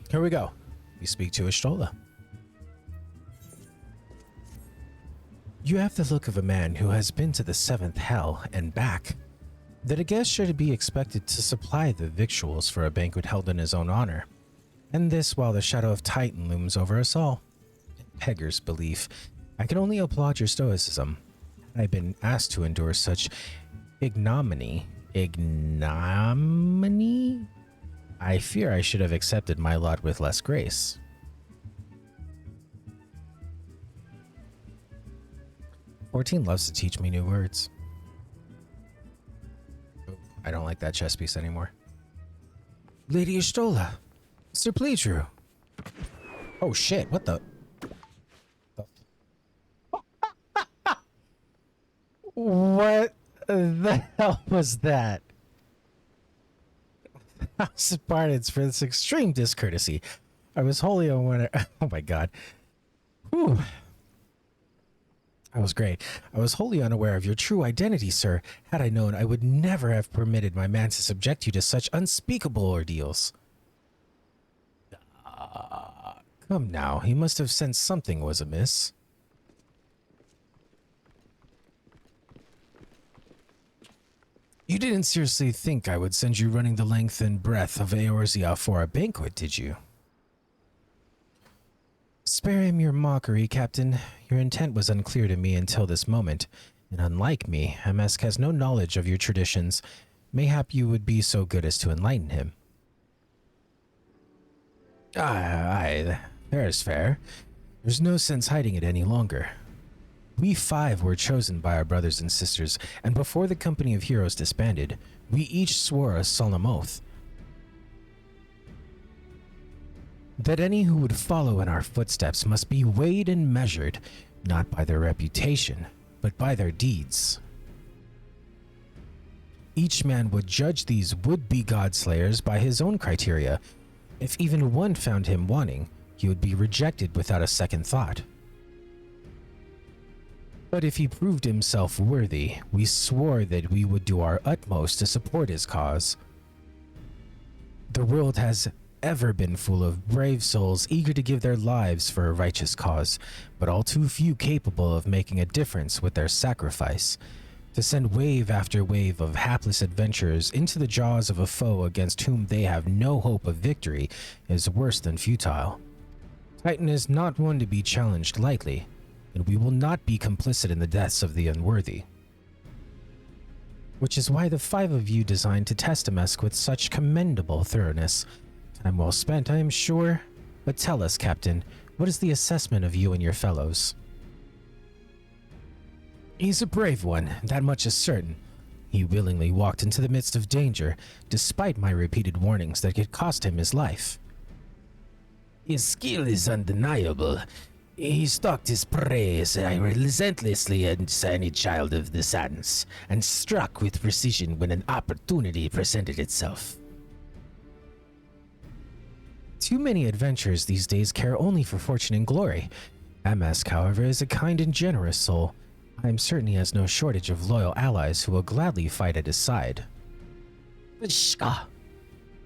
Here we go. We speak to Ishtola. You have the look of a man who has been to the seventh hell and back. That a guest should be expected to supply the victuals for a banquet held in his own honor. And this while the shadow of Titan looms over us all. Beggar's belief. I can only applaud your stoicism. Had I been asked to endure such ignominy, I fear I should have accepted my lot with less grace. "14 loves to teach me new words." I don't like that chess piece anymore. Lady Ishtola, Sir Pleatru. Oh shit, what the? What the hell was that? Spartans for this extreme discourtesy. I was wholly unaware. Oh my god. Whew. That was great. I was wholly unaware of your true identity, sir. Had I known, I would never have permitted my man to subject you to such unspeakable ordeals. Come now, he must have sensed something was amiss. You didn't seriously think I would send you running the length and breadth of Eorzea for a banquet, did you? Spare him your mockery, Captain. Your intent was unclear to me until this moment, and unlike me, MSQ has no knowledge of your traditions. Mayhap you would be so good as to enlighten him. Aye, fair is fair. There's no sense hiding it any longer. We 5 were chosen by our brothers and sisters, and before the company of heroes disbanded, we each swore a solemn oath that any who would follow in our footsteps must be weighed and measured, not by their reputation, but by their deeds. Each man would judge these would-be godslayers by his own criteria. If even one found him wanting, he would be rejected without a second thought. But if he proved himself worthy, we swore that we would do our utmost to support his cause. The world has ever been full of brave souls eager to give their lives for a righteous cause, but all too few capable of making a difference with their sacrifice. To send wave after wave of hapless adventurers into the jaws of a foe against whom they have no hope of victory is worse than futile. Titan is not one to be challenged lightly, and we will not be complicit in the deaths of the unworthy. Which is why the 5 of you designed to test MSQ with such commendable thoroughness. Time well spent, I am sure. But tell us, Captain, what is the assessment of you and your fellows? He's a brave one, that much is certain. He willingly walked into the midst of danger, despite my repeated warnings that could cost him his life. His skill is undeniable. He stalked his prey as relentlessly as any child of the sands, and struck with precision when an opportunity presented itself. Too many adventurers these days care only for fortune and glory. MSQ, however, is a kind and generous soul. I am certain he has no shortage of loyal allies who will gladly fight at his side. Shka.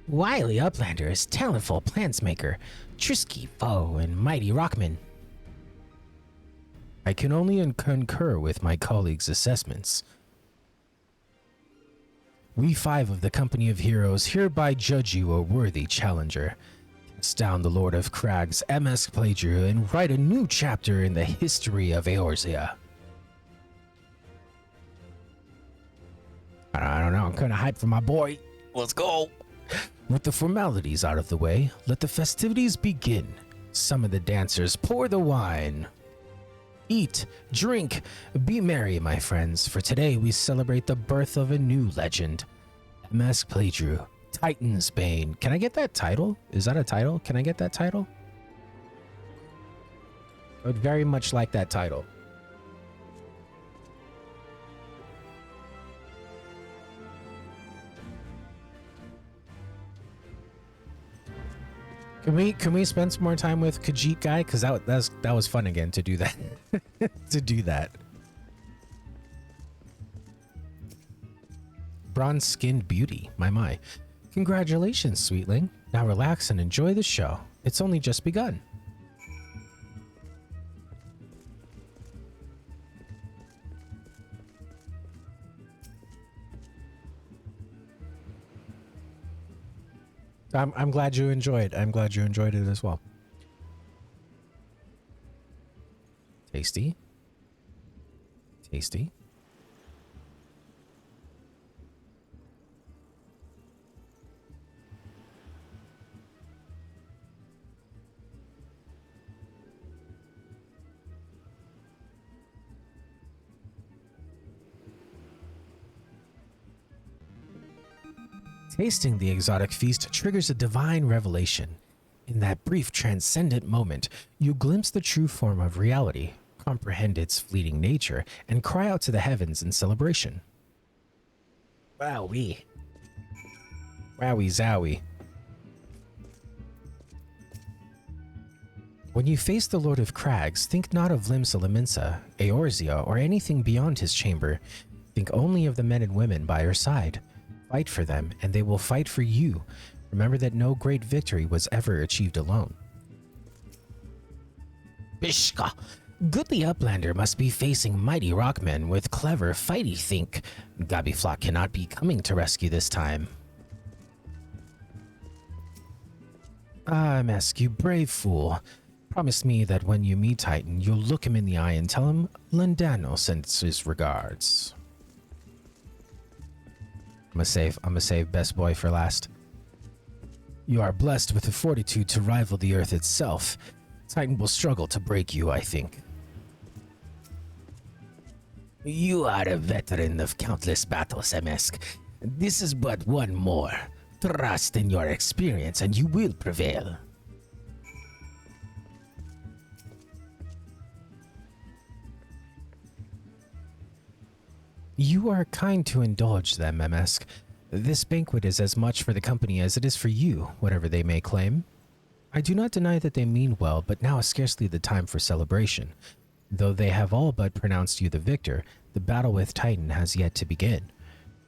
Wily Uplander is talentful plansmaker, trisky foe, and mighty rockman. I can only concur with my colleagues' assessments. We 5 of the Company of Heroes hereby judge you a worthy challenger. Cast down the Lord of Crags, MSQ Pleatru, and write a new chapter in the history of Eorzea. I don't know, I'm kinda hyped for my boy. Let's go! With the formalities out of the way, let the festivities begin. Summon the dancers, pour the wine. Eat, drink, be merry, my friends, for today we celebrate the birth of a new legend. MSQ Pleatru, Titan's Bane. Can I get that title? Is that a title? Can I get that title? I would very much like that title. Can we spend some more time with Khajiit guy? Because that was fun again to do that. To do that. Bronze-skinned beauty. My. Congratulations, sweetling. Now relax and enjoy the show. It's only just begun. I'm glad you enjoyed. I'm glad you enjoyed it as well. Tasty. Tasty. Tasting the exotic feast triggers a divine revelation. In that brief transcendent moment, you glimpse the true form of reality, comprehend its fleeting nature, and cry out to the heavens in celebration. Wowee. Wowie zowie. When you face the Lord of Crags, think not of Limsa Liminsa, Eorzea, or anything beyond his chamber. Think only of the men and women by your side. Fight for them, and they will fight for you. Remember that no great victory was ever achieved alone. Bishka! Goodly Uplander must be facing mighty rockmen with clever fighty think. Gabbyflock cannot be coming to rescue this time. Ah, MSQ, brave fool. Promise me that when you meet Titan, you'll look him in the eye and tell him Lendano sends his regards. I'm gonna save best boy for last. You are blessed with the fortitude to rival the earth itself. Titan will struggle to break you, I think. You are a veteran of countless battles, MSQ. This is but one more. Trust in your experience and you will prevail. You are kind to indulge them, MSQ. This banquet is as much for the company as it is for you, whatever they may claim. I do not deny that they mean well, but now is scarcely the time for celebration. Though they have all but pronounced you the victor, the battle with Titan has yet to begin.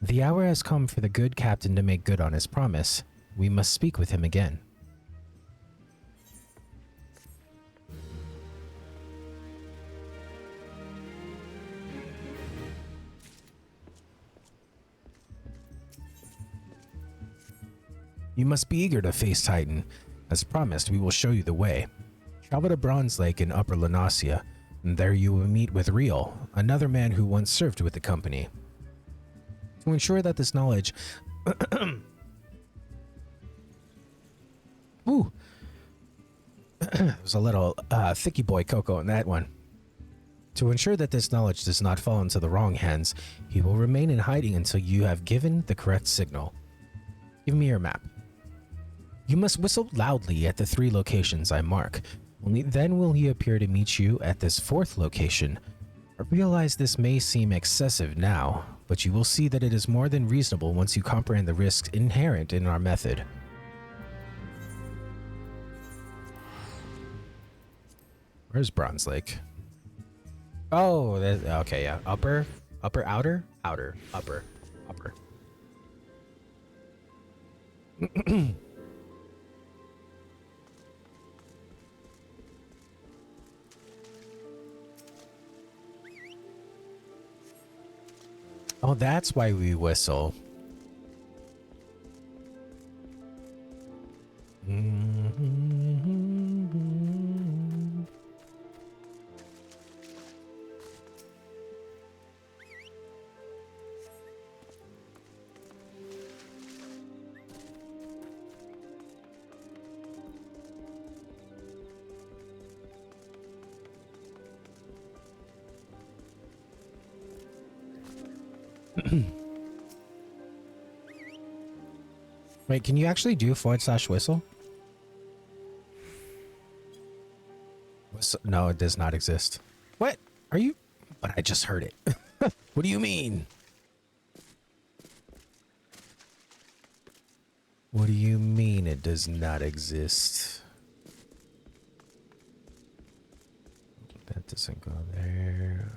The hour has come for the good captain to make good on his promise. We must speak with him again. You must be eager to face Titan. As promised, we will show you the way. Travel to Bronze Lake in Upper Lenasia, and there you will meet with Riel, another man who once served with the company. To ensure that this knowledge... Ooh! There's a little thicky boy Coco in that one. To ensure that this knowledge does not fall into the wrong hands, he will remain in hiding until you have given the correct signal. Give me your map. You must whistle loudly at the 3 locations I mark. Only then will he appear to meet you at this 4th location. I realize this may seem excessive now, but you will see that it is more than reasonable once you comprehend the risks inherent in our method. Where's Bronze Lake? Oh, okay, yeah. Upper, outer, upper. Oh, that's why we whistle. Wait, can you actually do /whistle? No, it does not exist. What? Are you? But I just heard it. What do you mean? What do you mean it does not exist? That doesn't go there.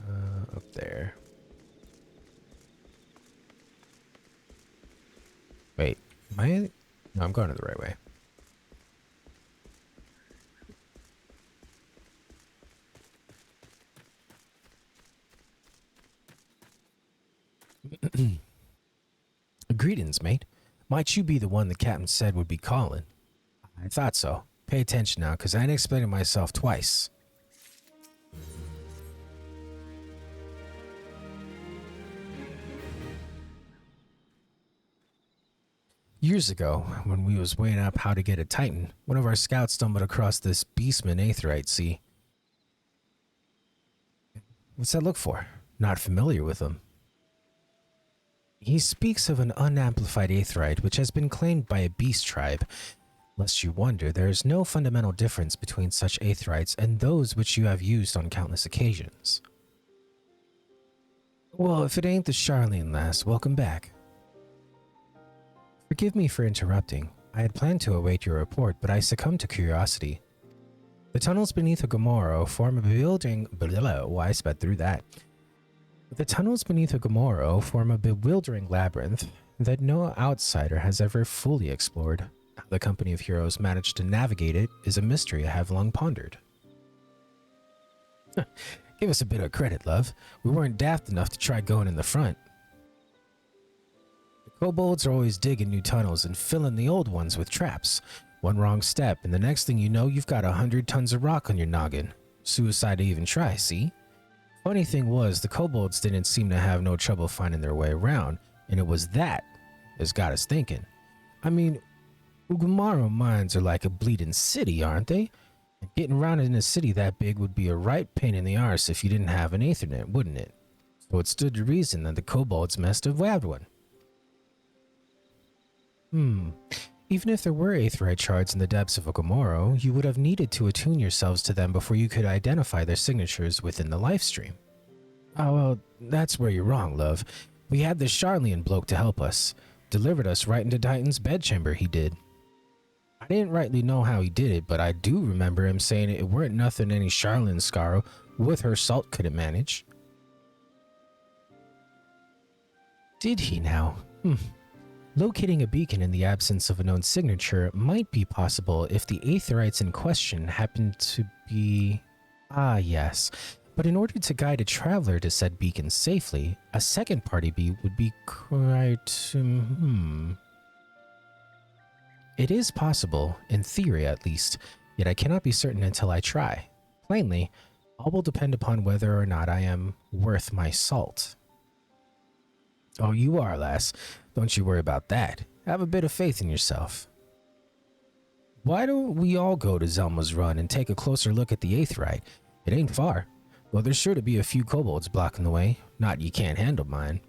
Up there. Wait, am I? No, I'm going the right way. Greetings, mate. Might you be the one the captain said would be calling? I thought so. Pay attention now, because I ain't explaining myself twice. Years ago, when we was weighing up how to get a Titan, one of our scouts stumbled across this beastman aetheryte, see? What's that look for? Not familiar with him. He speaks of an unamplified aetheryte which has been claimed by a beast tribe. Lest you wonder, there is no fundamental difference between such aetherites and those which you have used on countless occasions. Well, if it ain't the Charlene lass, welcome back. Forgive me for interrupting. I had planned to await your report, but I succumbed to curiosity. The tunnels beneath Agomoro form a bewildering... Why I sped through that. The tunnels beneath Agomoro form a bewildering labyrinth that no outsider has ever fully explored. How the company of heroes managed to navigate it is a mystery I have long pondered. Give us a bit of credit, love. We weren't daft enough to try going in the front. Kobolds are always digging new tunnels and filling the old ones with traps. One wrong step, and the next thing you know, you've got 100 tons of rock on your noggin. Suicide to even try, see? Funny thing was, the kobolds didn't seem to have no trouble finding their way around, and it was that got us thinking. I mean, Ugumaro mines are like a bleeding city, aren't they? And getting around in a city that big would be a right pain in the arse if you didn't have an Aethernet, wouldn't it? So it stood to reason that the kobolds must have grabbed one. Even if there were aetherite shards in the depths of Agomoro, you would have needed to attune yourselves to them before you could identify their signatures within the life stream. Oh, well, that's where you're wrong, love. We had the Charlian bloke to help us. Delivered us right into Titan's bedchamber, he did. I didn't rightly know how he did it, but I do remember him saying it weren't nothing any Charlian Scarrow with her salt couldn't manage. Did he now? Locating a beacon in the absence of a known signature might be possible if the aetherites in question happened to be... Ah, yes. But in order to guide a traveler to said beacon safely, a second party bee would be quite... It is possible, in theory at least, yet I cannot be certain until I try. Plainly, all will depend upon whether or not I am worth my salt. Oh, you are, lass. Don't you worry about that. Have a bit of faith in yourself. Why don't we all go to Zelma's Run and take a closer look at the aetherite? It ain't far. Well, there's sure to be a few kobolds blocking the way. Not you can't handle mine.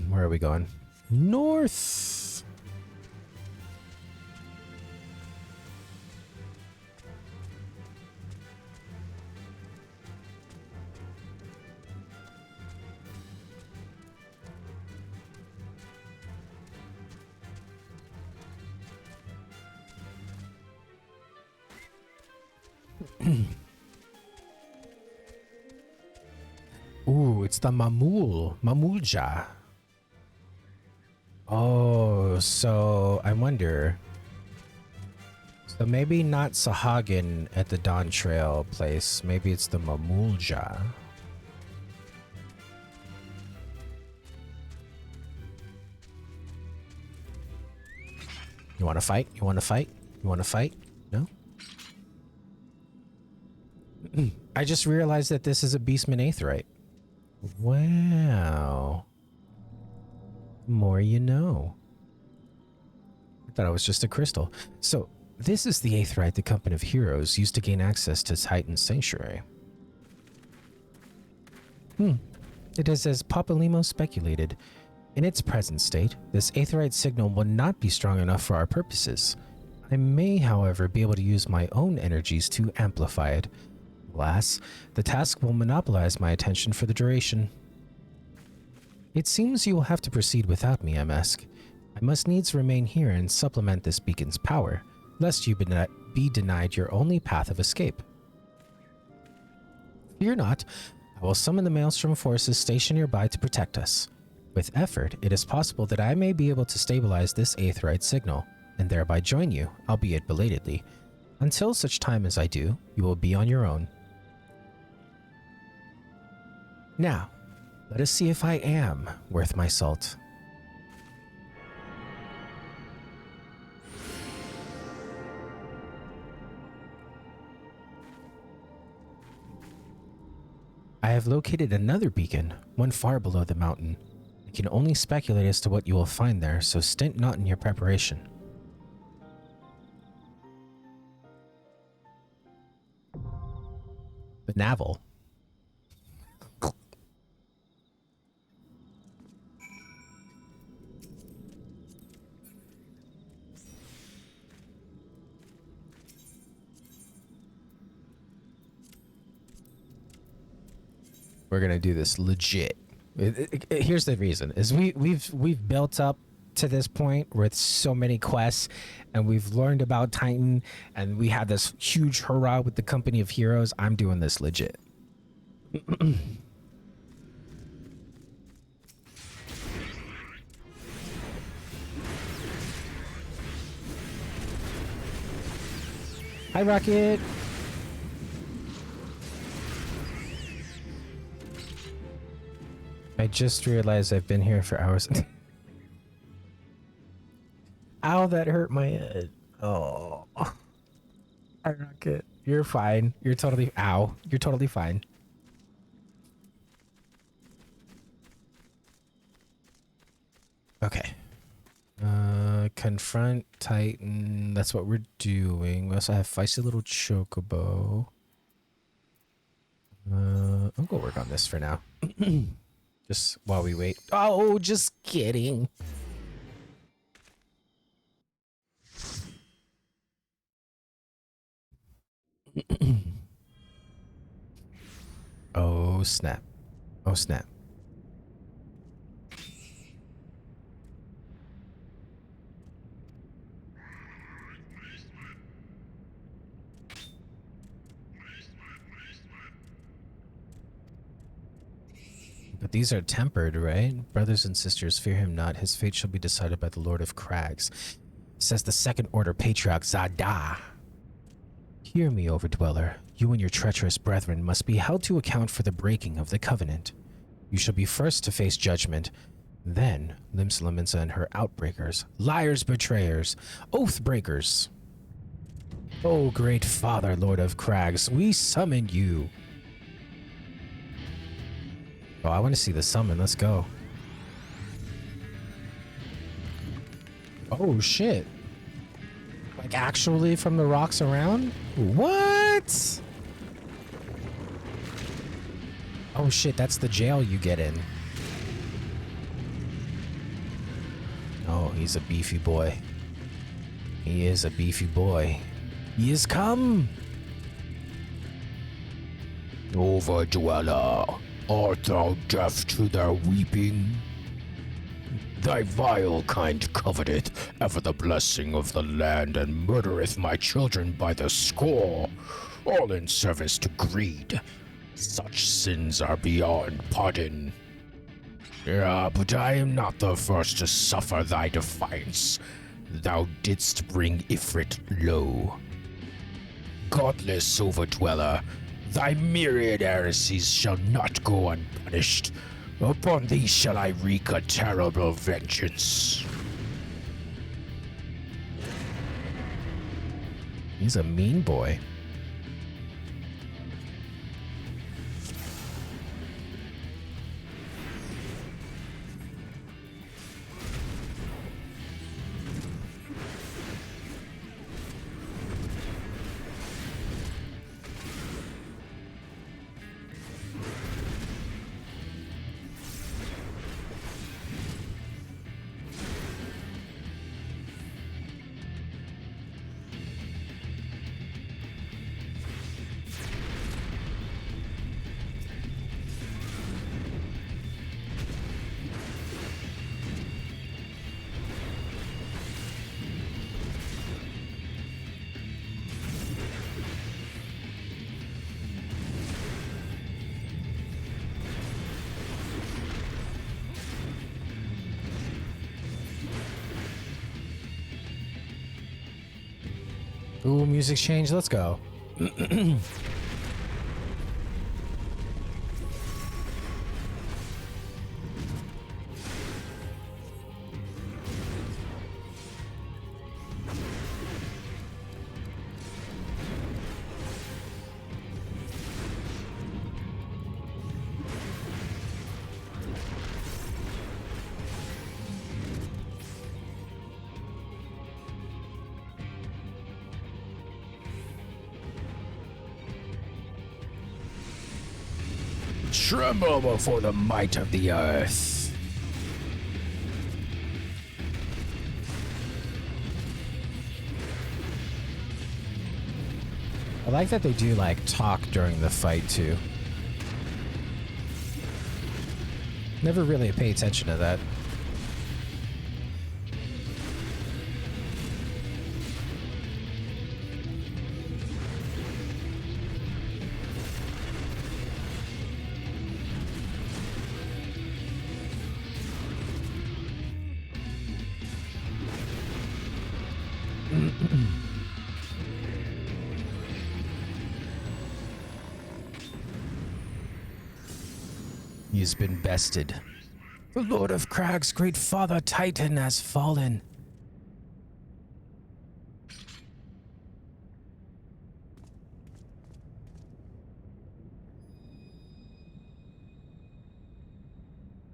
Where are we going? North! Ooh, it's the Mamulja. Oh, so I wonder. So maybe not Sahagin at the Dawn Trail place. Maybe it's the Mamulja. You want to fight? You want to fight? You want to fight? No? I just realized that this is a Beastman Aetherite. Wow. More you know. I thought it was just a crystal. So, this is the Aetherite the Company of Heroes used to gain access to Titan's Sanctuary. It is as Papalimo speculated. In its present state, this Aetherite signal will not be strong enough for our purposes. I may, however, be able to use my own energies to amplify it. Alas, the task will monopolize my attention for the duration. It seems you will have to proceed without me, MSQ. I must needs remain here and supplement this beacon's power, lest you be denied your only path of escape. Fear not, I will summon the Maelstrom forces stationed nearby to protect us. With effort, it is possible that I may be able to stabilize this Aetherite signal. and thereby join you, albeit belatedly. Until such time as I do, you will be on your own. Now, let us see if I am worth my salt. I have located another beacon, one far below the mountain. I can only speculate as to what you will find there, so stint not in your preparation. But Navel. We're gonna do this legit. Here's the reason: is we've built up to this point with so many quests, and we've learned about Titan, and we had this huge hurrah with the Company of Heroes. I'm doing this legit. Hi, Rocket. I just realized I've been here for hours. Ow, that hurt my head. Oh. Hi, Rocket. You're fine. You're totally... Ow. You're totally fine. Okay. Confront Titan. That's what we're doing. We also have Feisty Little Chocobo. I'll go work on this for now. Just while we wait. Oh, just kidding. Oh, snap. Oh, snap. But these are tempered, right? Brothers and sisters, fear him not. His fate shall be decided by the Lord of Crags, says the Second Order Patriarch Zada. Hear me, Overdweller. You and your treacherous brethren must be held to account for the breaking of the covenant. You shall be first to face judgment, then Limsa and her outbreakers, liars, betrayers, oath breakers. O great Father, Lord of Crags, we summon you. Oh, I want to see the summon. Let's go. Oh, shit. Like, actually from the rocks around? What? Oh, shit. That's the jail you get in. Oh, he's a beefy boy. He is a beefy boy. He is come. Overdweller. Art thou deaf to their weeping? Thy vile kind coveteth ever the blessing of the land, and murdereth my children by the score, all in service to greed. Such sins are beyond pardon. Yeah, but I am not the first to suffer thy defiance. Thou didst bring Ifrit low. Godless Overdweller, thy myriad heresies shall not go unpunished. Upon thee shall I wreak a terrible vengeance. He's a mean boy. Ooh, music's changed. Let's go. Tremble before the might of the earth. I like that they do like talk during the fight too. Never really pay attention to that. He's been bested. The Lord of Crag's great father Titan has fallen.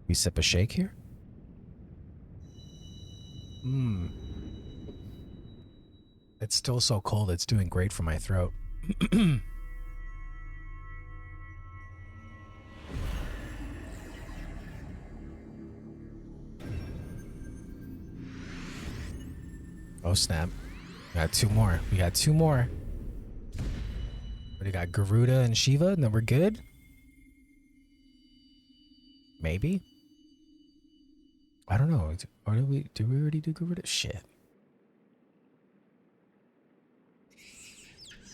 We sip a shake here? It's still so cold, it's doing great for my throat. Oh snap. We got two more. We got two more. What do you got? Garuda and Shiva, and then we're good? Maybe? I don't know. Or did we already do Garuda? Shit.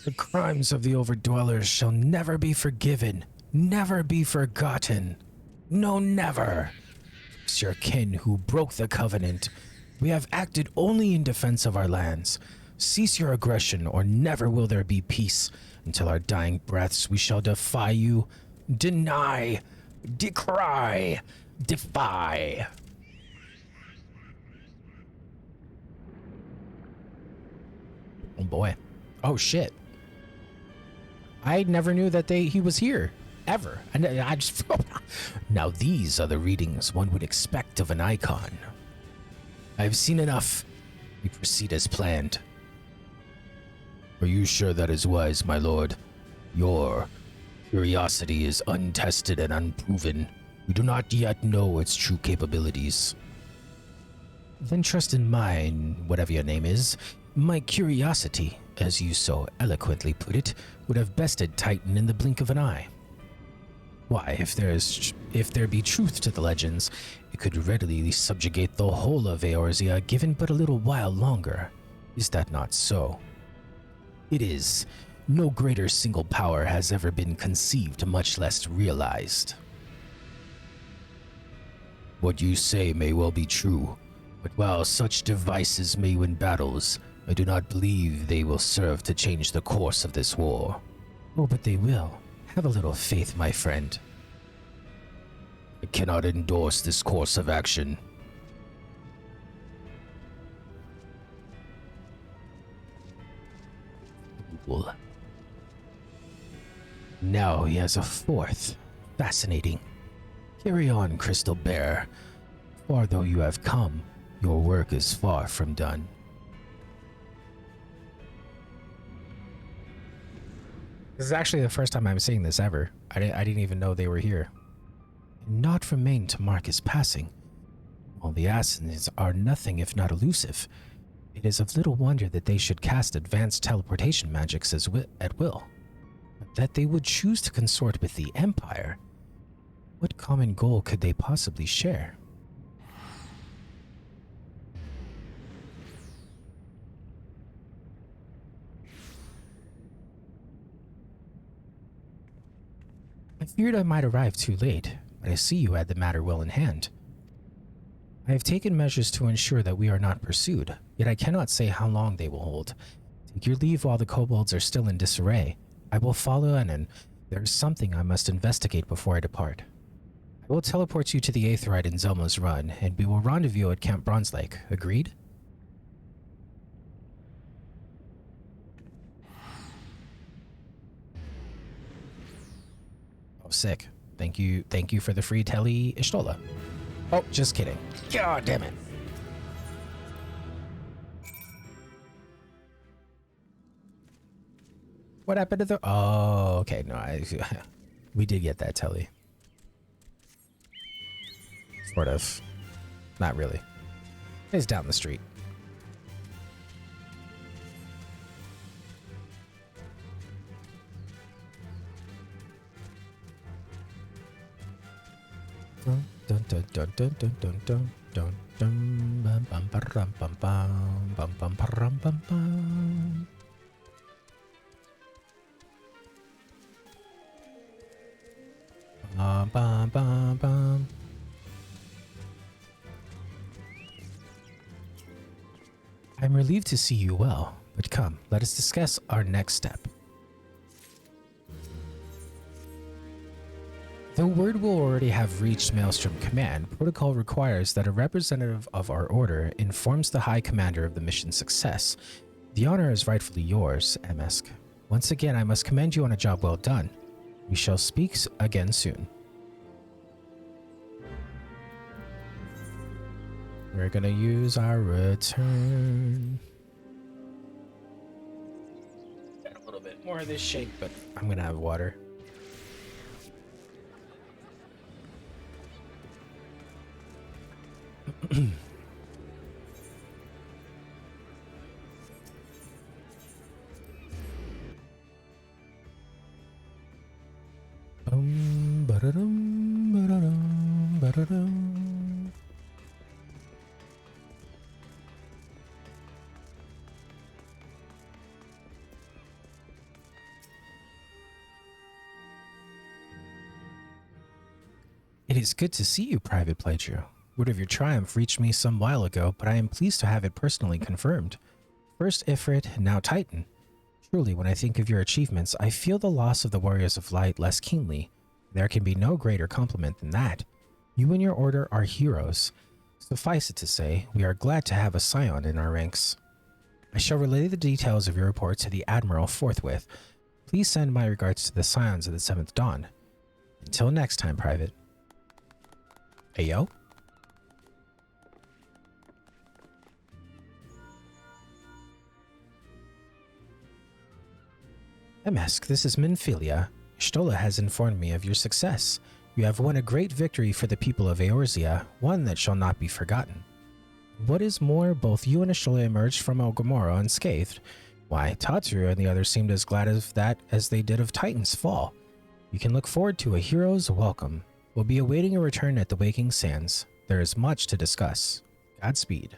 The crimes of the Overdwellers shall never be forgiven, never be forgotten. No, never. It's your kin who broke the covenant. We have acted only in defense of our lands. Cease your aggression, or never will there be peace. Until our dying breaths, we shall defy you, deny, decry, defy. Oh boy. Oh shit. I never knew that he was here. Ever. I just... Now these are the readings one would expect of an icon. I've seen enough. We proceed as planned. Are you sure that is wise, my lord? Your curiosity is untested and unproven. We do not yet know its true capabilities. Then trust in mine, whatever your name is. My curiosity, as you so eloquently put it, would have bested Titan in the blink of an eye. Why, if there be truth to the legends, it could readily subjugate the whole of Eorzea given but a little while longer. Is that not so? It is. No greater single power has ever been conceived, much less realized. What you say may well be true, but while such devices may win battles, I do not believe they will serve to change the course of this war. Oh, but they will. Have a little faith, my friend. I cannot endorse this course of action. Cool. Now he has a fourth. Fascinating. Carry on, Crystal Bear. Far though you have come, your work is far from done. This is actually the first time I'm seeing this ever. I didn't even know they were here. Naught remained to mark his passing. While the Assassins are nothing if not elusive, it is of little wonder that they should cast advanced teleportation magics at will. But that they would choose to consort with the Empire. What common goal could they possibly share? I feared I might arrive too late, but I see you had the matter well in hand. I have taken measures to ensure that we are not pursued, yet I cannot say how long they will hold. Take your leave while the kobolds are still in disarray. I will follow and there is something I must investigate before I depart. I will teleport you to the Aetheryte in Zelma's Run, and we will rendezvous at Camp Bronze Lake. Agreed? Oh, sick. Thank you for the free telly, Ishtola. Oh, just kidding. God damn it. What happened to the... Oh, okay. No, we did get that telly. Sort of. Not really. It's down the street. Dun dun dun dun dun dun dun dun dun dun bum bum bum bum bum bum bum bum bum. Bum bum bum bum. I'm relieved to see you well, but come, let us discuss our next step. Though word will already have reached Maelstrom Command, protocol requires that a representative of our order informs the High Commander of the mission's success. The honor is rightfully yours, MSQ. Once again, I must commend you on a job well done. We shall speak again soon. We're gonna use our return. Got a little bit more of this shake, but I'm gonna have water. It is good to see you, Private Pledger. Word of your triumph reached me some while ago, but I am pleased to have it personally confirmed. First Ifrit, now Titan. Truly, when I think of your achievements, I feel the loss of the Warriors of Light less keenly. There can be no greater compliment than that. You and your order are heroes. Suffice it to say, we are glad to have a Scion in our ranks. I shall relay the details of your report to the Admiral forthwith. Please send my regards to the Scions of the 7th Dawn. Until next time, Private. Hey, yo. MSQ, this is Minfilia. Ishtola has informed me of your success. You have won a great victory for the people of Eorzea, one that shall not be forgotten. What is more, both you and Ishtola emerged from El Gomorrah unscathed. Why, Tatsuru and the others seemed as glad of that as they did of Titan's fall. You can look forward to a hero's welcome. We'll be awaiting your return at the Waking Sands. There is much to discuss. Godspeed.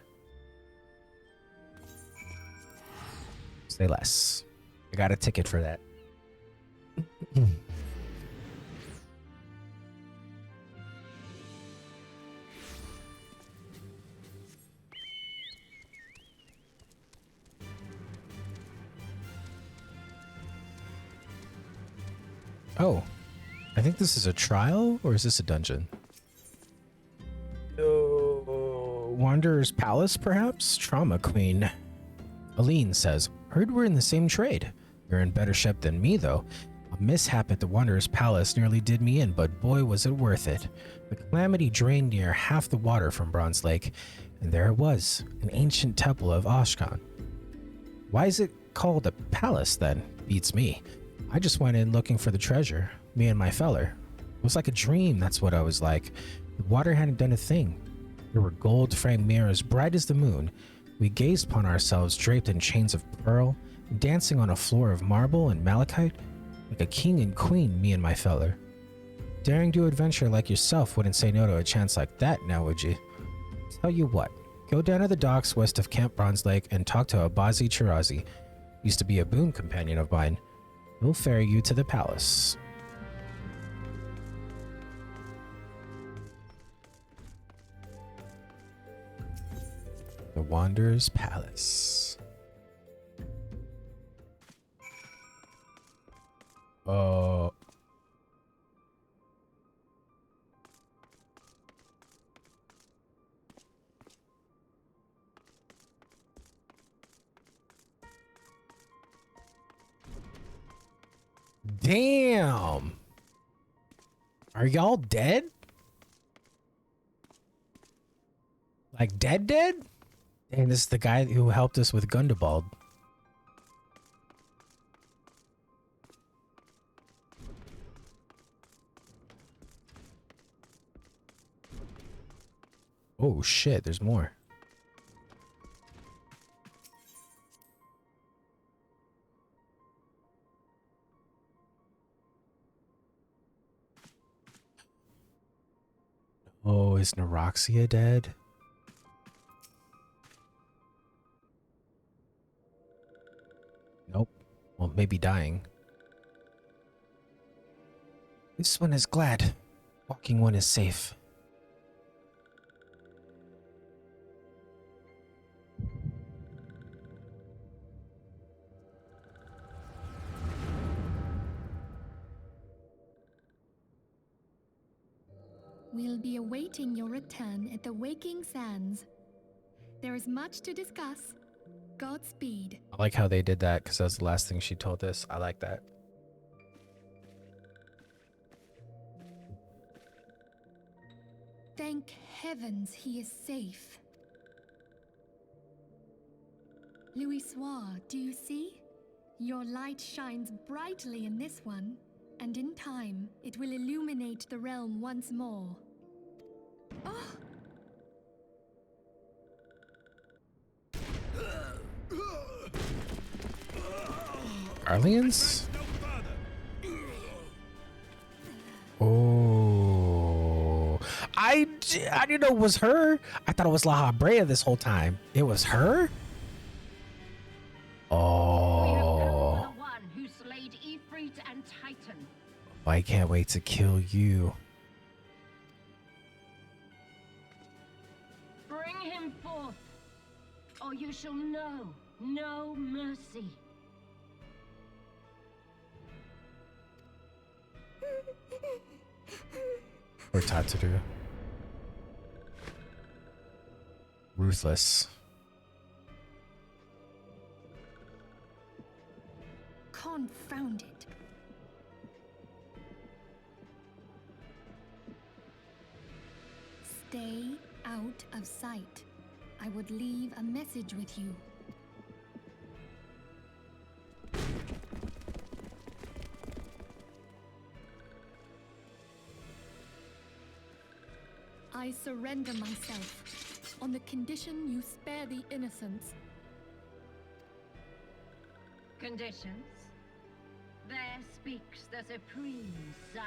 Say less. I got a ticket for that. Oh, I think this is a trial, or is this a dungeon? Wanderer's Palace, perhaps? Trauma Queen. Aline says, heard we're in the same trade. You're in better shape than me, though. A mishap at the Wanderer's Palace nearly did me in, but boy was it worth it. The calamity drained near half the water from Bronze Lake, and there it was, an ancient temple of Ashkan. Why is it called a palace, then? Beats me. I just went in looking for the treasure, me and my feller. It was like a dream, that's what I was like. The water hadn't done a thing. There were gold-framed mirrors bright as the moon. We gazed upon ourselves draped in chains of pearl, dancing on a floor of marble and malachite, like a king and queen, me and my feller. Daring to adventure like yourself wouldn't say no to a chance like that, now would you? Tell you what, go down to the docks west of Camp Bronze Lake and talk to Abazi Chirazi. Used to be a boon companion of mine. He'll ferry you to the palace. The Wanderer's Palace. Damn. Are y'all dead? Like dead? And this is the guy who helped us with Gundabald. Oh shit, there's more. Oh, is Neroxia dead? Nope. Well, maybe dying. This one is glad. Walking one is safe. We'll be awaiting your return at the Waking Sands. There is much to discuss. Godspeed. I like how they did that because that's the last thing she told us. I like that. Thank heavens he is safe. Louisoire, do you see? Your light shines brightly in this one, and in time, it will illuminate the realm once more. Oh! Arlians? Oh. I didn't know it was her. I thought it was La Habrea this whole time. It was her? Oh. The one who slayed Ifrit and Titan. I can't wait to kill you. Bring him forth, or you shall know no mercy. Or Tatsuru. Ruthless. Confound it. Stay out of sight. I would leave a message with you. I surrender myself on the condition you spare the innocents. Conditions? There speaks the supreme sire.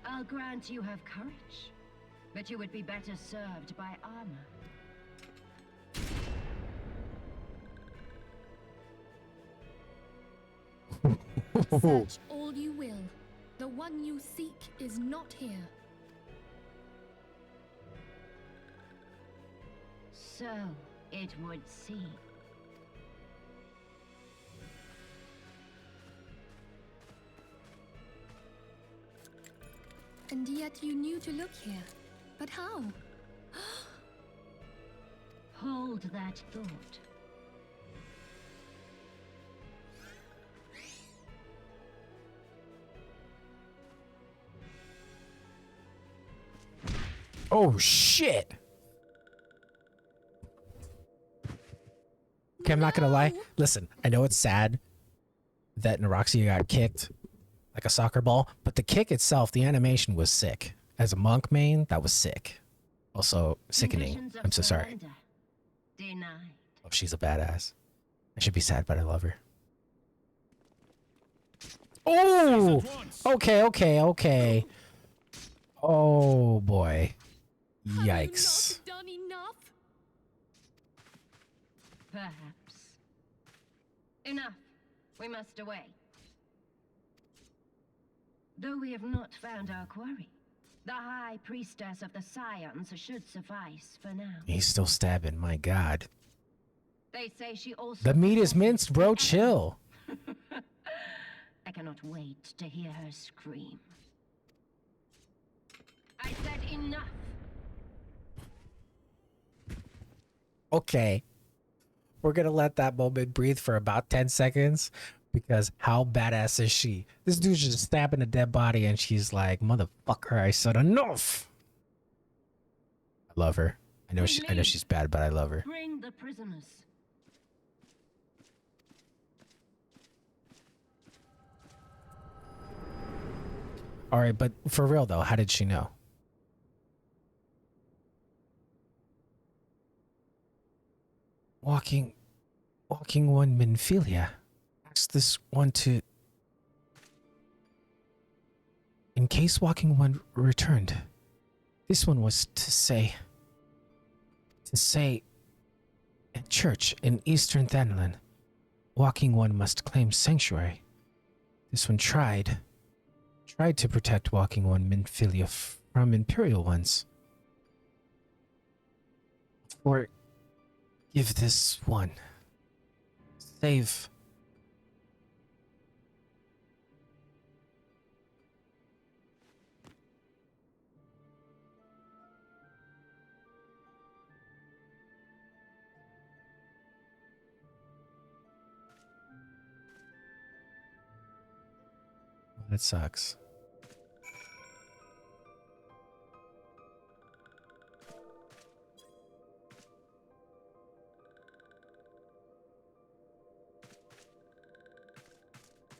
I'll grant you have courage, but you would be better served by armor. Search all you will. The one you seek is not here. So it would seem. And yet you knew to look here. But how? Hold that thought. Oh shit. Okay, I'm not gonna lie. Listen, I know it's sad that Neroxia got kicked like a soccer ball, but the kick itself, the animation was sick. As a monk main, that was sick. Also sickening. I'm so sorry. Denied. Oh, she's a badass. I should be sad, but I love her. Oh! Okay. Oh boy. Yikes. Have you not done enough? Perhaps. Enough. We must away. Though we have not found our quarry, the High Priestess of the Scions should suffice for now. He's still stabbing, my god. They say she also... The meat is minced, bro. Chill. I cannot wait to hear her scream. I said enough. Okay. We're gonna let that moment breathe for about 10 seconds Because how badass is she? This dude's just stabbing a dead body and she's like, motherfucker, I said enough. I love her. I know she's bad, but I love her. Bring the prisoners. All right, but for real though, how did she know? Walking one Minfilia. Ask this one to... In case Walking One returned, this one was to say at church in Eastern Thanlin, Walking One must claim sanctuary. This one tried to protect Walking One Minfilia from Imperial ones. Or give this one. Save. That sucks.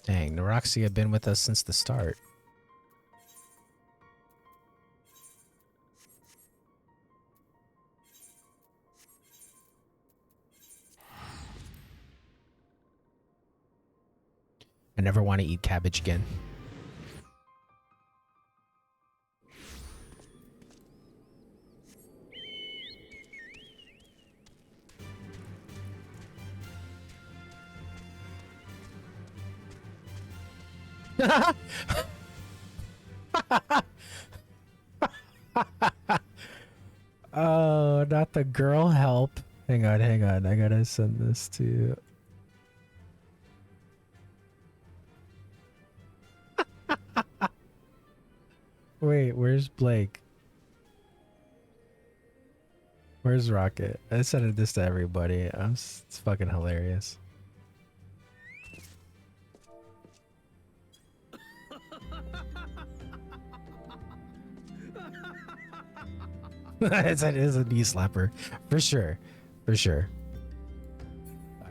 Dang, Naroxi had been with us since the start. I never want to eat cabbage again. Oh, not the girl help. Hang on. I gotta send this to you. Wait, where's Blake? Where's Rocket? I sent this to everybody. It's fucking hilarious. It is a knee slapper. For sure. For sure.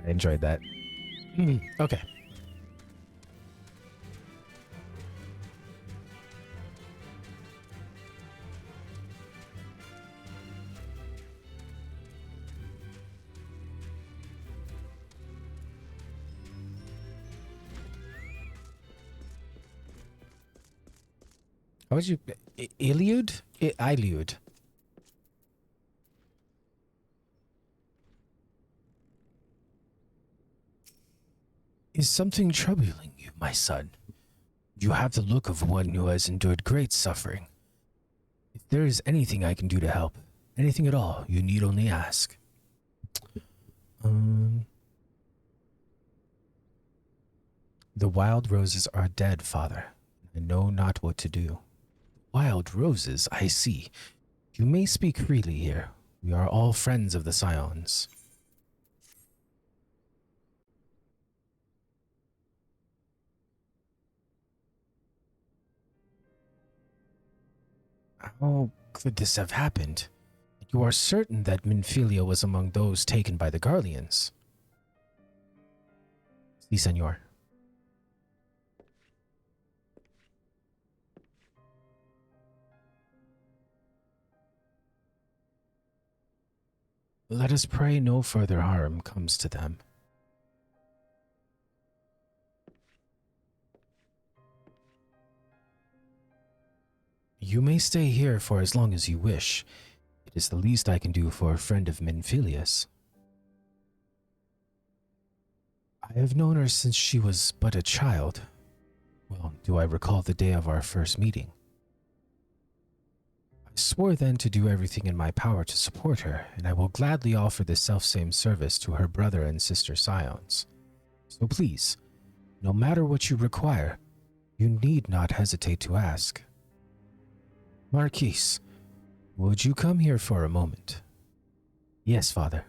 I enjoyed that. Okay. How would you... Iliud? Iliud. Is something troubling you, my son? You have the look of one who has endured great suffering. If there is anything I can do to help, anything at all, you need only ask. The wild roses are dead, father. I know not what to do. Wild roses, I see. You may speak freely here. We are all friends of the Scions. How could this have happened? You are certain that Minfilia was among those taken by the Garleans? Si, senor. Let us pray no further harm comes to them. You may stay here for as long as you wish. It is the least I can do for a friend of Minfilia's. I have known her since she was but a child. Well, do I recall the day of our first meeting? I swore then to do everything in my power to support her, and I will gladly offer the selfsame service to her brother and sister Scions. So please, no matter what you require, you need not hesitate to ask. Marquise, would you come here for a moment? Yes, father.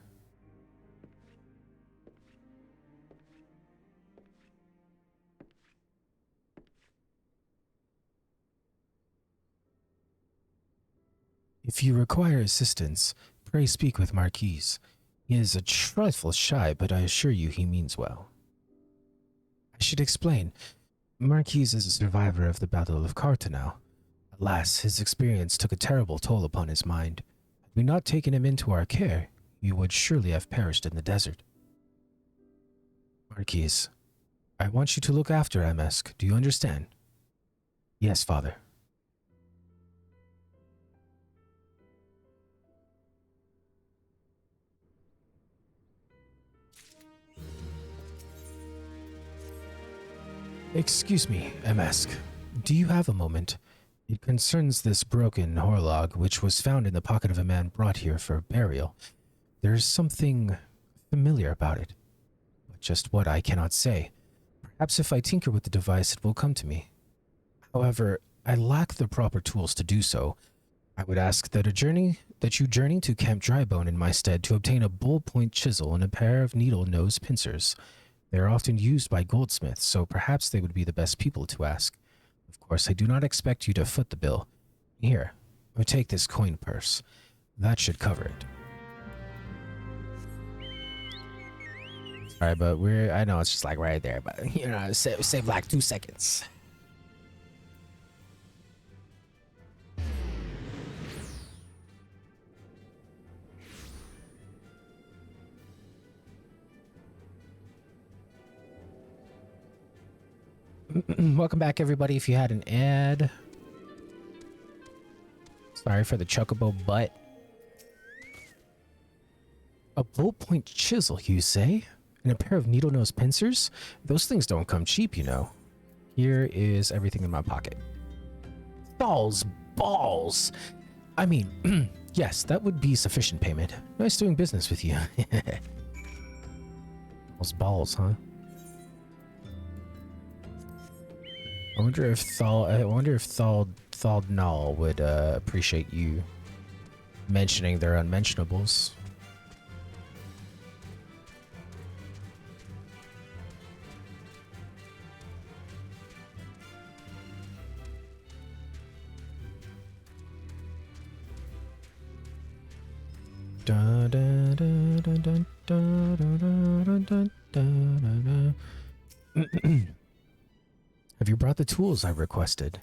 If you require assistance, pray speak with Marquise. He is a trifle shy, but I assure you he means well. I should explain. Marquise is a survivor of the Battle of Cartanau. Alas, his experience took a terrible toll upon his mind. Had we not taken him into our care, he would surely have perished in the desert. Marquise, I want you to look after MSQ. Do you understand? Yes, Father. Excuse me, MSQ. Do you have a moment? It concerns this broken horlog which was found in the pocket of a man brought here for burial. There is something familiar about it, but just what I cannot say. Perhaps if I tinker with the device it will come to me. However, I lack the proper tools to do so. I would ask that you journey to Camp Drybone in my stead to obtain a bull-point chisel and a pair of needle-nose pincers. They are often used by goldsmiths, so perhaps they would be the best people to ask. Of course, I do not expect you to foot the bill. Here, take this coin purse. That should cover it. Sorry, but I know it's just like right there, but save like 2 seconds. Welcome back, everybody. If you had an ad, sorry for the chocobo butt. A bull-point chisel, you say? And a pair of needle-nose pincers? Those things don't come cheap, you know. Here is everything in my pocket. Balls! I mean, yes, that would be sufficient payment. Nice doing business with you. Those balls, huh? I wonder if Thaldnall would appreciate you mentioning their unmentionables. Dun, dun, dun, dun, dun, dun, dun, dun, dun. Have you brought the tools I requested?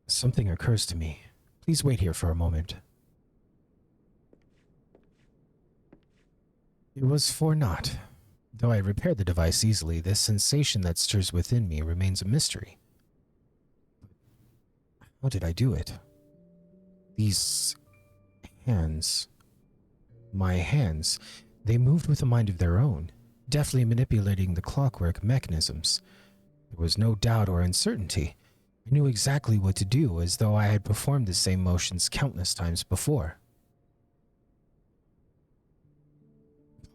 Something occurs to me. Please wait here for a moment. It was for naught. Though I repaired the device easily, this sensation that stirs within me remains a mystery. How did I do it? These hands... My hands, they moved with a mind of their own, deftly manipulating the clockwork mechanisms. There was no doubt or uncertainty. I knew exactly what to do, as though I had performed the same motions countless times before.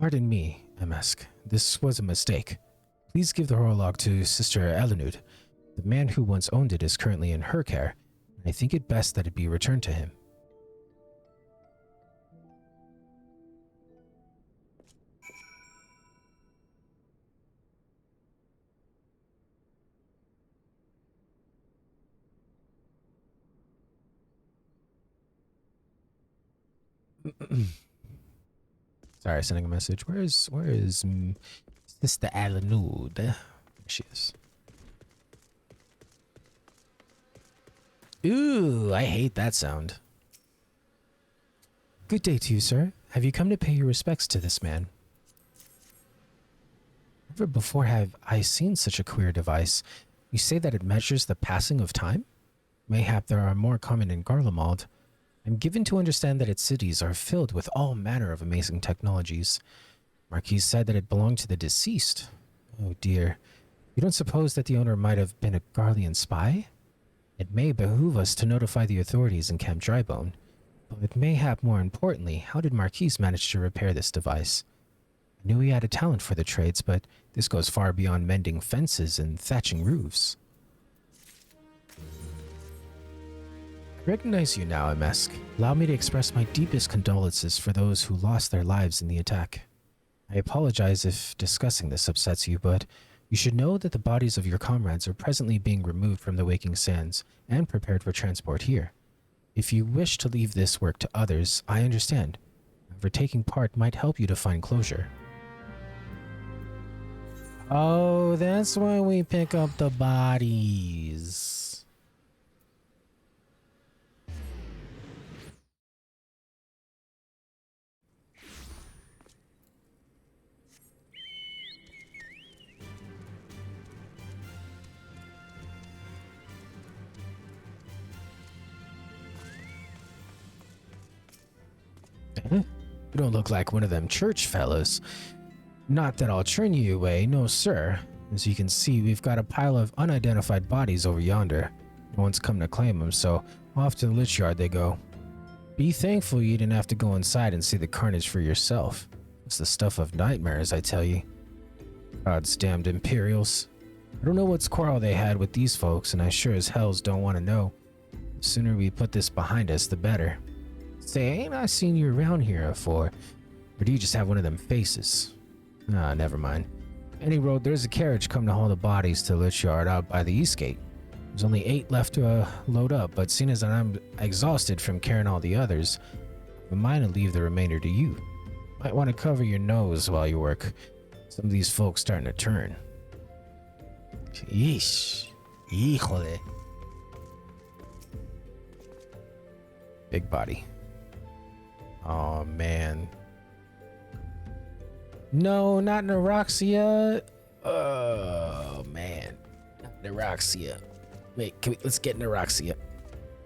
Pardon me, MSQ. This was a mistake. Please give the horlog to Sister Elenud. The man who once owned it is currently in her care, and I think it best that it be returned to him. Sorry, sending a message. Where is Sister Elenud? There she is. Ooh, I hate that sound. Good day to you, sir. Have you come to pay your respects to this man? Never before have I seen such a queer device. You say that it measures the passing of time? Mayhap there are more common in Garlemald. I'm given to understand that its cities are filled with all manner of amazing technologies. Marquis said that it belonged to the deceased. Oh dear. You don't suppose that the owner might have been a Garlean spy? It may behoove us to notify the authorities in Camp Drybone. But mayhap more importantly, how did Marquis manage to repair this device? I knew he had a talent for the trades, but this goes far beyond mending fences and thatching roofs. I recognize you now, MSQ. Allow me to express my deepest condolences for those who lost their lives in the attack. I apologize if discussing this upsets you, but You should know that the bodies of your comrades are presently being removed from the waking sands and prepared for transport here. If you wish to leave this work to others, I understand. However, taking part might help you to find closure. Oh, that's why we pick up the bodies. You don't look like one of them church fellas. Not that I'll turn you away, no sir. As you can see, we've got a pile of unidentified bodies over yonder. No one's come to claim them, so off to the lich yard they go. Be thankful you didn't have to go inside and see the carnage for yourself. It's the stuff of nightmares, I tell you. God's damned Imperials. I don't know what quarrel they had with these folks, and I sure as hells don't want to know. The sooner we put this behind us, the better. Say, ain't I seen you around here before? Or do you just have one of them faces? Ah, never mind. Any road, there's a carriage come to haul the bodies to the lich yard out by the east gate. There's only 8 left to load up, but seeing as I'm exhausted from carrying all the others, I'm mind to leave the remainder to you. Might want to cover your nose while you work. Some of these folks starting to turn. Yeesh. Híjole. Big body. Oh, man. No, not Neuroxia. Oh, man. Not Neuroxia. Wait, let's get Neuroxia.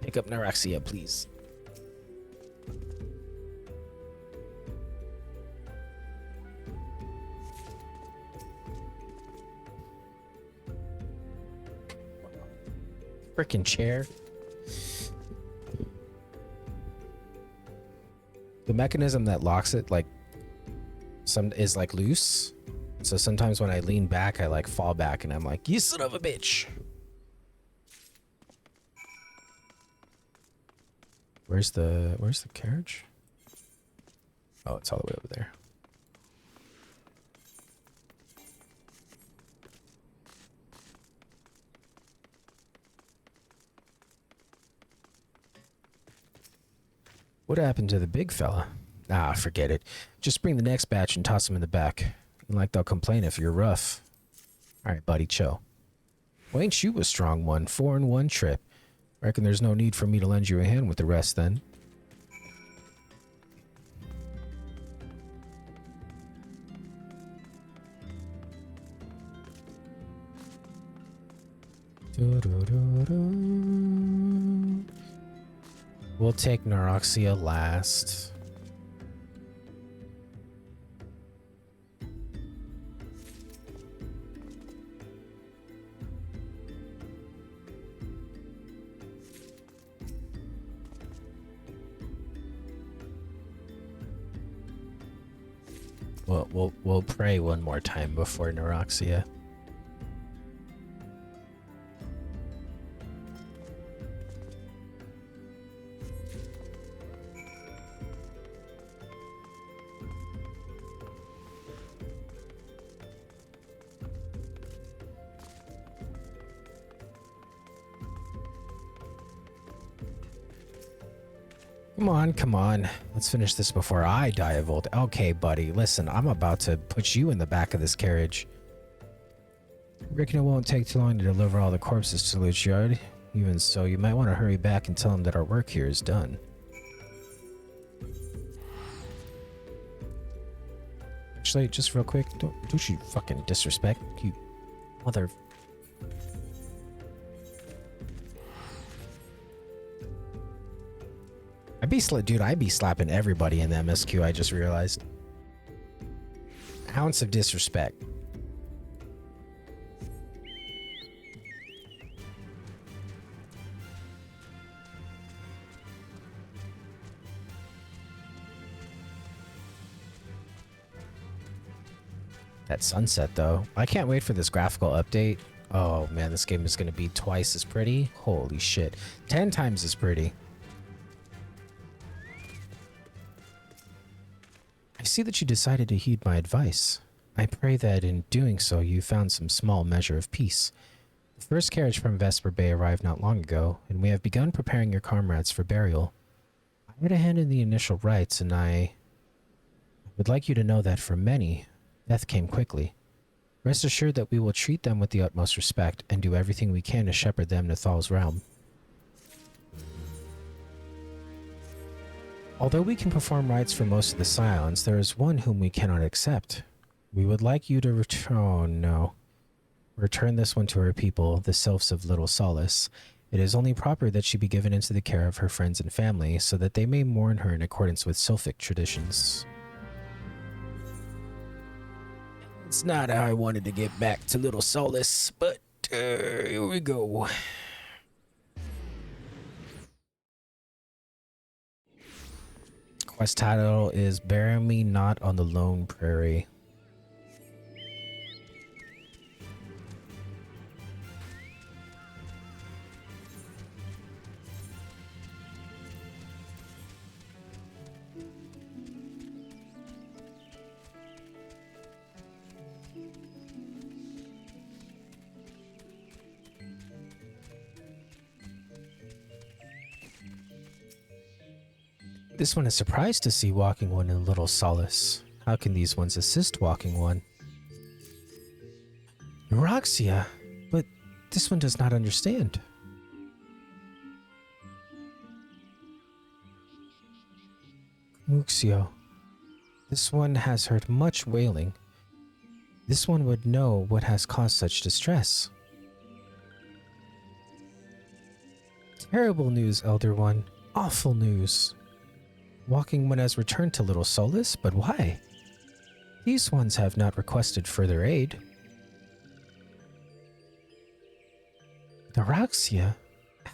Pick up Neuroxia, please. Frickin' chair. The mechanism that locks it, like, is like loose. So sometimes when I lean back, I like fall back and I'm like, you son of a bitch. Where's the carriage? Oh, it's all the way over there. What happened to the big fella? Ah, forget it. Just bring the next batch and toss them in the back. And like they'll complain if you're rough. Alright, buddy, chill. Well, ain't you a strong one? 4 in 1 trip. Reckon there's no need for me to lend you a hand with the rest then. We'll take Neuroxia last. We'll pray one more time before Neuroxia. Come on. Let's finish this before I die of old. Okay, buddy, listen, I'm about to put you in the back of this carriage. Reckon it won't take too long to deliver all the corpses to the lich yard. Even so, you might want to hurry back and tell them that our work here is done. Actually, just real quick, don't you fucking disrespect, you mother... I'd be slapping everybody in the MSQ, I just realized. Ounce of disrespect. That sunset, though. I can't wait for this graphical update. Oh, man, this game is going to be twice as pretty. Holy shit. 10 times as pretty. I see that you decided to heed my advice. I pray that in doing so you found some small measure of peace. The first carriage from Vesper Bay arrived not long ago, and we have begun preparing your comrades for burial. I had a hand in the initial rites, and I would like you to know that for many, death came quickly. Rest assured that we will treat them with the utmost respect and do everything we can to shepherd them to Thal's realm. Although we can perform rites for most of the Scions, there is one whom we cannot accept. We would like you to return this one to her people, the Sylphs of Little Solace. It is only proper that she be given into the care of her friends and family, so that they may mourn her in accordance with Sylphic traditions. It's not how I wanted to get back to Little Solace, but here we go. Quest title is Bury Me Not on the Lone Prairie. This one is surprised to see Walking One in Little Solace. How can these ones assist Walking One? Neuroxia? But this one does not understand. Muxio. This one has heard much wailing. This one would know what has caused such distress. Terrible news, Elder One. Awful news. Walking One has returned to Little Solace, but why? These ones have not requested further aid. Neuroxia?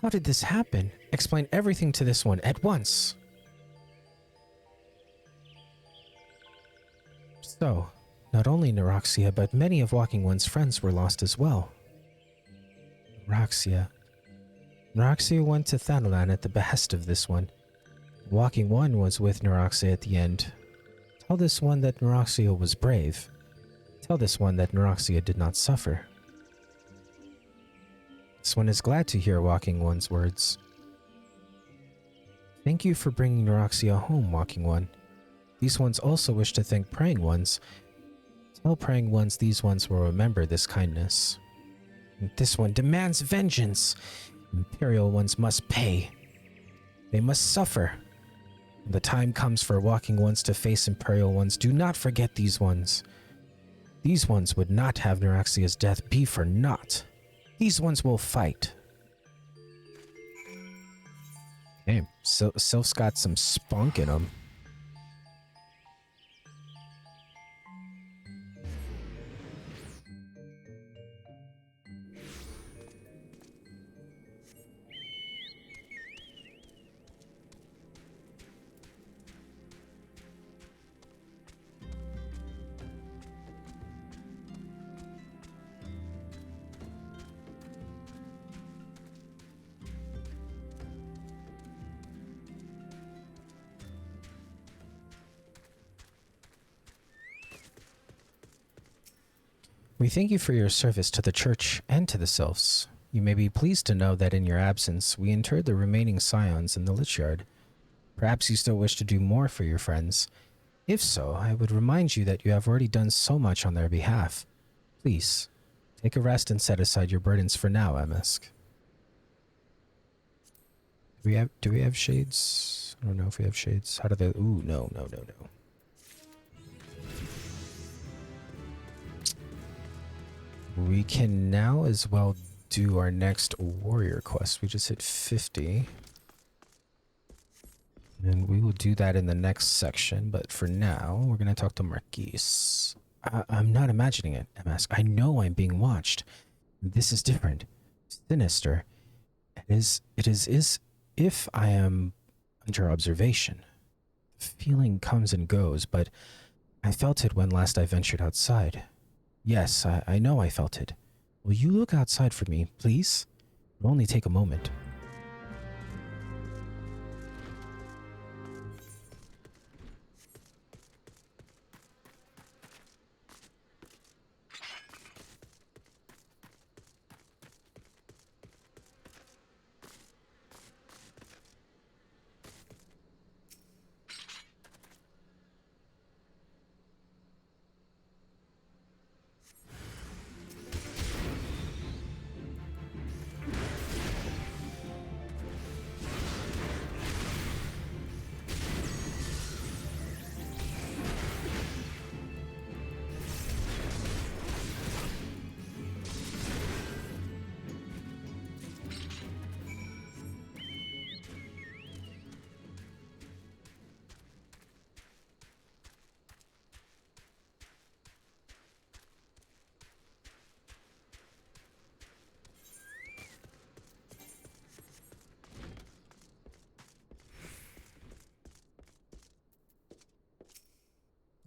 How did this happen? Explain everything to this one at once. So, not only Neuroxia, but many of Walking One's friends were lost as well. Neuroxia. Neuroxia went to Thanalan at the behest of this one. Walking One was with Neuroxia at the end. Tell this one that Neuroxia was brave. Tell this one that Neuroxia did not suffer. This one is glad to hear Walking One's words. Thank you for bringing Neuroxia home, Walking One. These ones also wish to thank Praying Ones. Tell Praying Ones these ones will remember this kindness. This one demands vengeance. Imperial Ones must pay. They must suffer. When the time comes for Walking Ones to face Imperial Ones, do not forget these ones. These ones would not have Neuroxia's death be for naught. These ones will fight. Damn, Sylph's got some spunk in him. We thank you for your service to the Church and to the Sylphs. You may be pleased to know that in your absence, we interred the remaining Scions in the Lich Yard. Perhaps you still wish to do more for your friends. If so, I would remind you that you have already done so much on their behalf. Please, take a rest and set aside your burdens for now, MSQ. Do we have shades? I don't know if we have shades. How do they... Ooh, no. We can now as well do our next warrior quest. We just hit 50. And we will do that in the next section, but for now, we're going to talk to Marquise. I'm not imagining it, MSQ. I know I'm being watched. This is different. Sinister. It is if I am under observation. The feeling comes and goes, but I felt it when last I ventured outside. Yes, I know I felt it. Will you look outside for me, please? It'll only take a moment.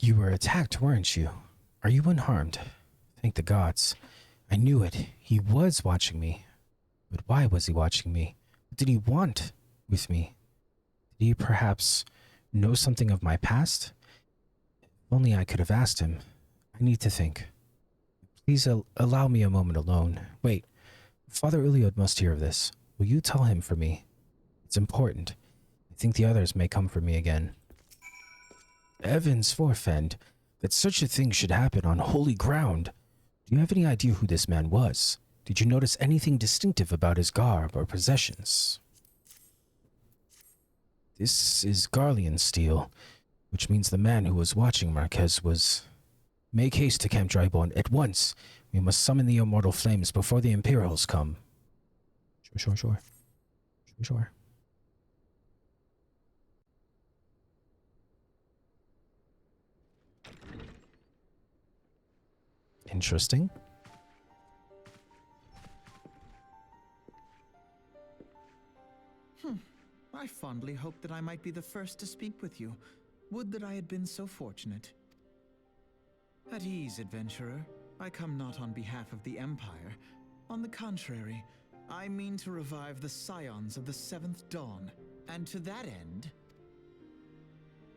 You were attacked, weren't you? Are you unharmed? Thank the gods. I knew it. He was watching me. But why was he watching me? What did he want with me? Did he perhaps know something of my past? If only I could have asked him. I need to think. Please allow me a moment alone. Wait, Father Iliod must hear of this. Will you tell him for me? It's important. I think the others may come for me again. Heavens forfend that such a thing should happen on holy ground. Do you have any idea who this man was? Did you notice anything distinctive about his garb or possessions? This is Garlean steel, which means the man who was watching Marquez was... Make haste to Camp Drybone at once. We must summon the immortal flames before the Imperials come. Sure. Interesting. I fondly hoped that I might be the first to speak with you. Would that I had been so fortunate. At ease, adventurer. I come not on behalf of the Empire. On the contrary, I mean to revive the scions of the Seventh Dawn. And to that end,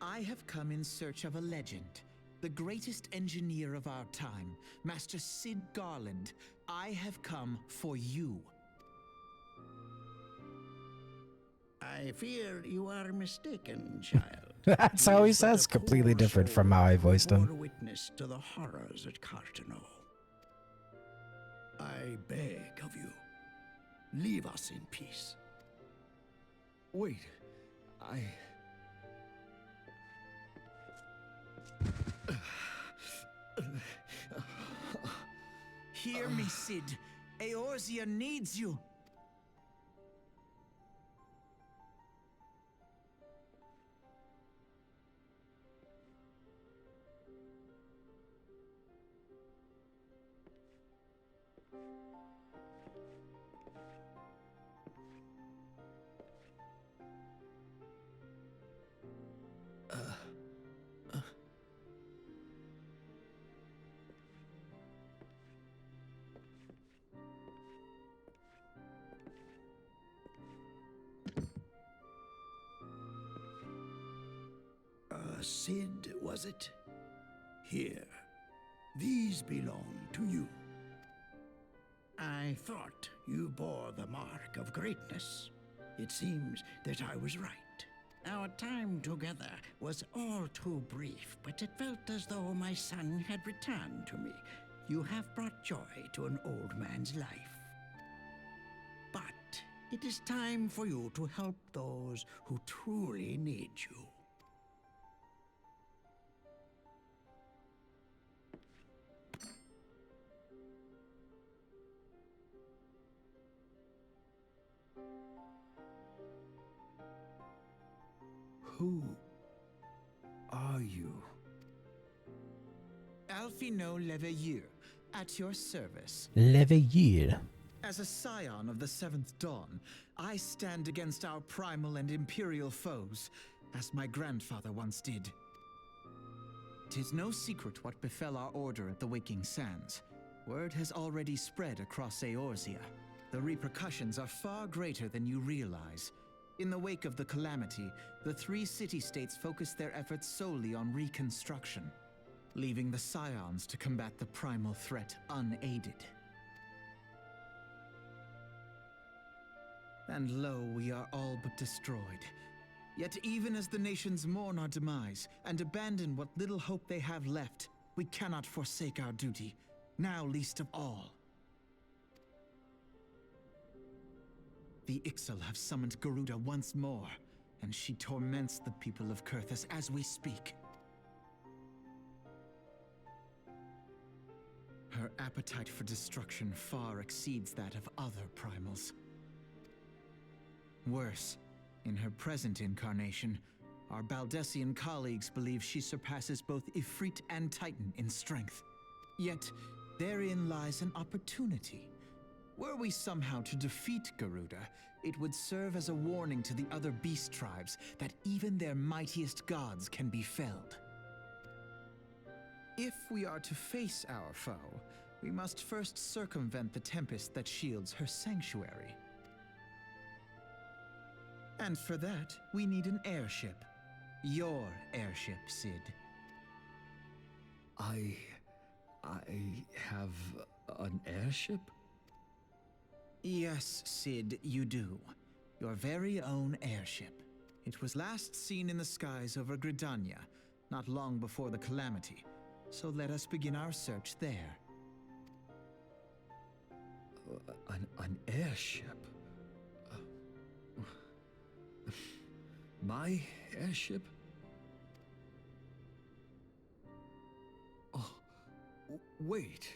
I have come in search of a legend. The greatest engineer of our time, Master Sid Garland. I have come for you. I fear you are mistaken, child. That's how he says, completely different from how I voiced him. Bore witness to the horrors at Cartano. I beg of you, leave us in peace. Wait, Hear me, Sid. Eorzea needs you. Sid, was it? Here. These belong to you. I thought you bore the mark of greatness. It seems that I was right. Our time together was all too brief, but it felt as though my son had returned to me. You have brought joy to an old man's life. But it is time for you to help those who truly need you. Who are you? Alphino Leveilleur, at your service. Leveilleur. As a scion of the Seventh Dawn, I stand against our primal and imperial foes, as my grandfather once did. 'Tis no secret what befell our order at the Waking Sands. Word has already spread across Eorzea. The repercussions are far greater than you realize. In the wake of the calamity, the three city-states focused their efforts solely on reconstruction, leaving the scions to combat the primal threat unaided. And lo, we are all but destroyed. Yet even as the nations mourn our demise and abandon what little hope they have left, we cannot forsake our duty, now least of all. The Ixal have summoned Garuda once more, and she torments the people of Kurthus as we speak. Her appetite for destruction far exceeds that of other primals. Worse, in her present incarnation, our Baldessian colleagues believe she surpasses both Ifrit and Titan in strength. Yet, therein lies an opportunity. Were we somehow to defeat Garuda, it would serve as a warning to the other beast tribes that even their mightiest gods can be felled. If we are to face our foe, we must first circumvent the tempest that shields her sanctuary. And for that, we need an airship. Your airship, Sid. I have an airship? Yes, Sid, you do. Your very own airship. It was last seen in the skies over Gridania, not long before the calamity. So let us begin our search there. An airship? My airship? Oh, wait.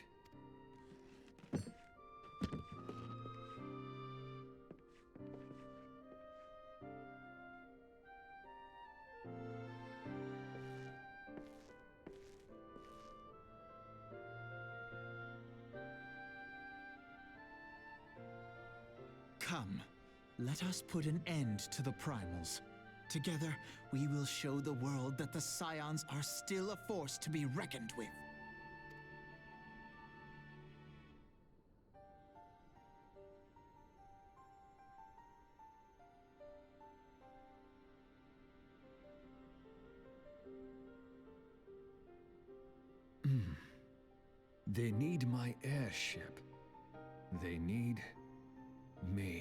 Come, let us put an end to the primals. Together, we will show the world that the Scions are still a force to be reckoned with. They need my airship. They need me.